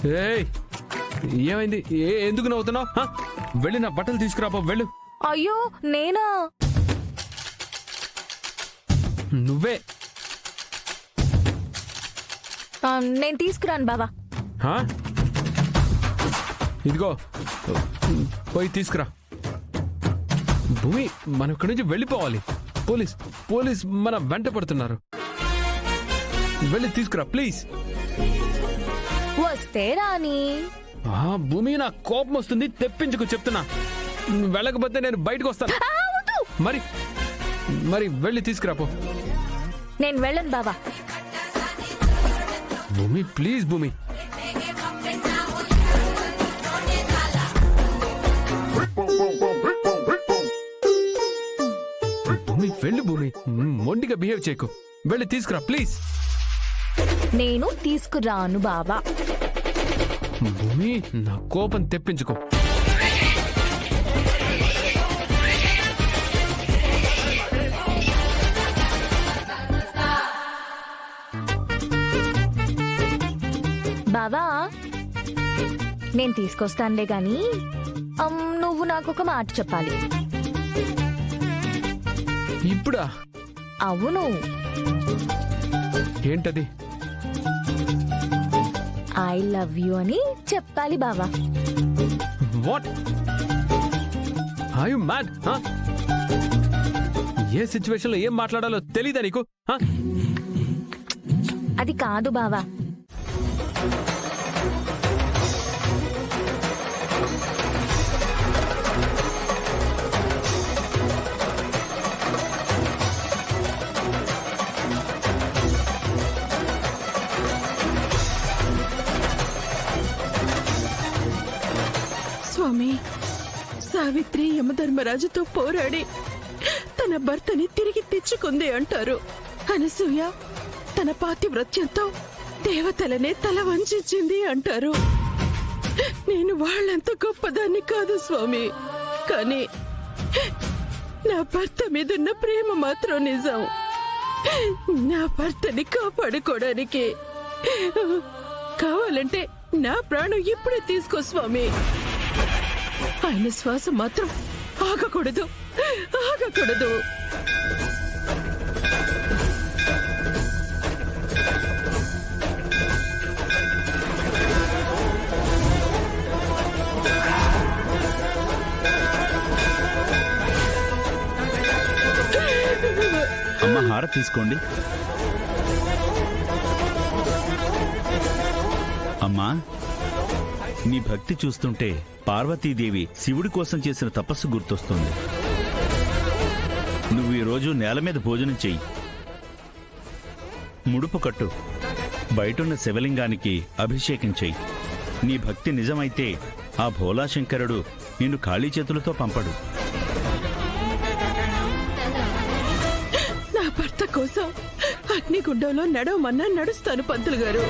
ఏయ్ ఏమైంది? ఎందుకు నవ్వుతున్నావు? వెళ్ళి నా బట్టలు తీసుకురాపో. వెళ్ళు. అయ్యో నేనా? నువ్వే. నేను తీసుకురాను బావా. ఇదిగో పోయి తీసుకురా. భూమి, మనం ఇక్కడి నుంచి వెళ్ళిపోవాలి. పోలీస్ మన వెంట పడుతున్నారు. వెళ్ళి తీసుకురా ప్లీజ్. వస్తే రాని. భూమి, నా కోపం వస్తుంది. తెప్పించుకు చెప్తున్నా. వెళ్ళకపోతే నేను బయటకు వస్తాను. మరి వెళ్ళి తీసుకురాపో. నేను వెళ్ళను బావా. భూమి ప్లీజ్. భూమి భూమి వెళ్ళు. భూమి మొండిగా బిహేవ్ చేయకు. వెళ్ళి తీసుకురా ప్లీజ్. నేను తీసుకురాను బావా. భూమి, నా కోపం తెప్పించుకో. బావా నేను తీసుకొస్తానులే గాని నువ్వు నాకు ఒక మాట చెప్పాలి. ఇప్పుడా? అవును. ఏంటది? ఐ లవ్ యు అని చెప్పాలి బావా. వాట్? Are you mad? ఏ సిచ్యువేషన్ లో ఏం మాట్లాడాలో తెలీదా నీకు? అది కాదు బావా. స్వామి, సావిత్రి యమధర్మరాజుతో పోరాడి తన భర్తని తిరిగి తెచ్చుకుంది అంటారు. అనసూయ తన పాతివ్రత్యంతో దేవతలనే తల వంచింది అంటారు. నేను వాళ్ళంత గొప్పదాన్ని కాదు స్వామి, కానీ నా భర్త మీదున్న ప్రేమ మాత్రం నిజం. నా భర్తని కాపాడుకోవడానికి కావాలంటే నా ప్రాణం ఇప్పుడే తీసుకో స్వామి. ఆయన శ్వాస మాత్రం ఆగకూడదు. అమ్మ, హారతి తీసుకోండి. అమ్మా, నీ భక్తి చూస్తుంటే పార్వతీదేవి శివుడి కోసం చేసిన తపస్సు గుర్తొస్తుంది. నువ్వు ఈరోజు నేల మీద భోజనం చెయ్యి, ముడుపు కట్టు, బయటున్న శివలింగానికి అభిషేకం చెయ్యి. నీ భక్తి నిజమైతే ఆ భోలాశంకరుడు నిన్ను ఖాళీ చేతులతో పంపడు. నా భర్త కోసం అగ్నిగుండంలో నడవమన్నా నడుస్తాను పంతులు గారు.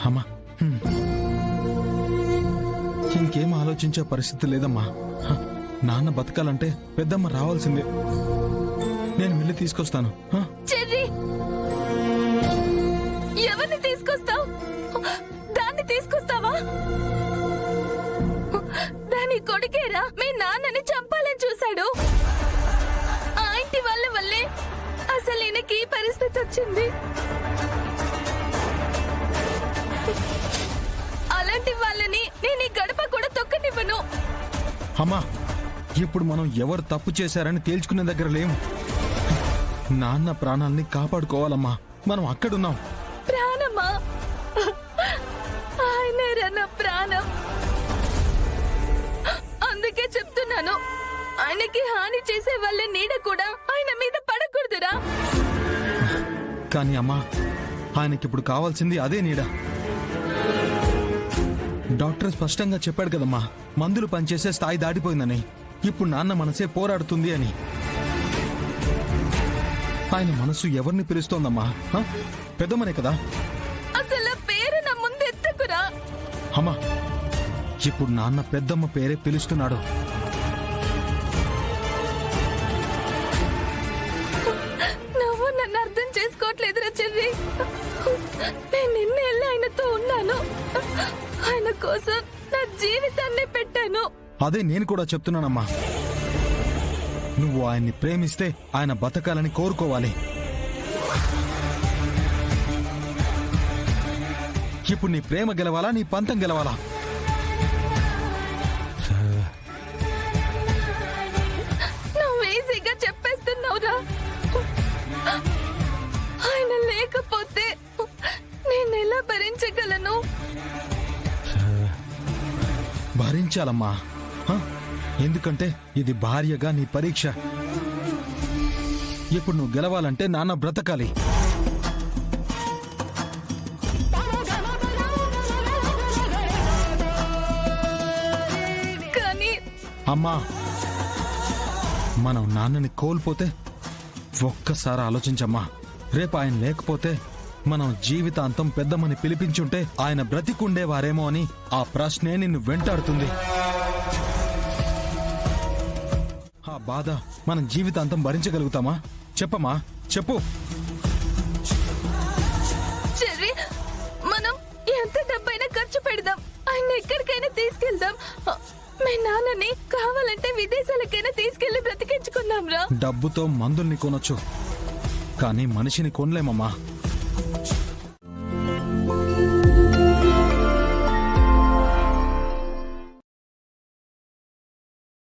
అమ్మా, ఇంకేం ఆలోచించే పరిస్థితి లేదమ్మా. నాన్న బతకాలంటే పెద్దమ్మ రావాల్సిందే. నేను వెళ్ళి తీసుకొస్తాను. చెర్రీ, ఎవరిని తీసుకొస్తావు? దాన్ని తీసుకొస్తావా? దాని కొడుకేరా మీ నాన్నని చంపాలని చూశాడు. ఆ ఇంటి వాళ్ళ వల్లే అసలు ఈయనకి ఈ పరిస్థితి వచ్చింది. అలాంటి వాళ్ళని నేను ఈ గడప కూడా తొక్కనివ్వను. అమ్మా, ఇప్పుడు మనం ఎవరు తప్పు చేశారని తేల్చుకునే దగ్గర లేము. నాన్న ప్రాణాల్ని కాపాడుకోవాలమ్మా. మనం అక్కడున్నాం. ప్రాణమా? ఆయనేరా నా ప్రాణం. అందుకే చెప్తున్నాను, ఆయనకి హాని చేసే వాళ్ళ నీడ కూడా ఆయన మీద పడకూడదురా. కానీ అమ్మా, ఆయనకిప్పుడు కావాల్సింది అదే నీడ. డాక్టర్ స్పష్టంగా చెప్పాడు కదమ్మా, మందులు పనిచేసే స్థాయి దాటిపోయిందని. ఇప్పుడు నాన్న మనసే పోరాడుతుంది అని. ఆయన మనసు ఎవరిని పిలుస్తోందమ్మా? పెద్దమ్మనే కదా. అసలు పేరు నా ముందు ఎత్తకురా. అమ్మా, ఇప్పుడు నాన్న పెద్దమ్మ పేరే పిలుస్తున్నాడు. చేశాను. ఆయన కోసం నా జీవితాన్ని పెట్టాను. అదే నేను కూడా చెప్తున్నానమ్మా. నువ్వు ఆయన్ని ప్రేమిస్తే ఆయన బతకాలని కోరుకోవాలి. ఇప్పుడు నీ ప్రేమ గెలవాలా, నీ పంతం గెలవాలా? నువ్వు ఈజీగా చెప్పేస్తున్నావురా. ఆయన లేకపోతే నేను ఎలా భరించగలను? భరించాలమ్మా. హ? ఎందుకంటే ఇది భార్యగా నీ పరీక్ష. ఇప్పుడు నువ్వు గెలవాలంటే నాన్న బ్రతకాలి. కానీ అమ్మా, మనం నాన్నని కోల్పోతే ఒక్కసారి ఆలోచించమ్మా. రేపు ఆయన లేకపోతే మనం జీవితాంతం పెద్దమ్మని పిలిపించుంటే ఆయన బ్రతికుండేవారేమో అని ఆ ప్రశ్నే నిన్ను వెంటాడుతుంది. ఆ బాధ మనం జీవితాంతం భరించగలుగుతామా? చెప్పమ్మా, చెప్పు. చెర్రీ, మనం ఎంత డబ్బైనా ఖర్చు పెడదాం, ఆయన ఎక్కడికైనా తీసుకెళ్దాం. మీ నాన్నని కావాలంటే విదేశాలకైనా తీసుకెళ్లి బ్రతికించుకుందాం రా. డబ్బుతో మందుల్ని కొనొచ్చు, కానీ మనిషిని కొనలేమమ్మా.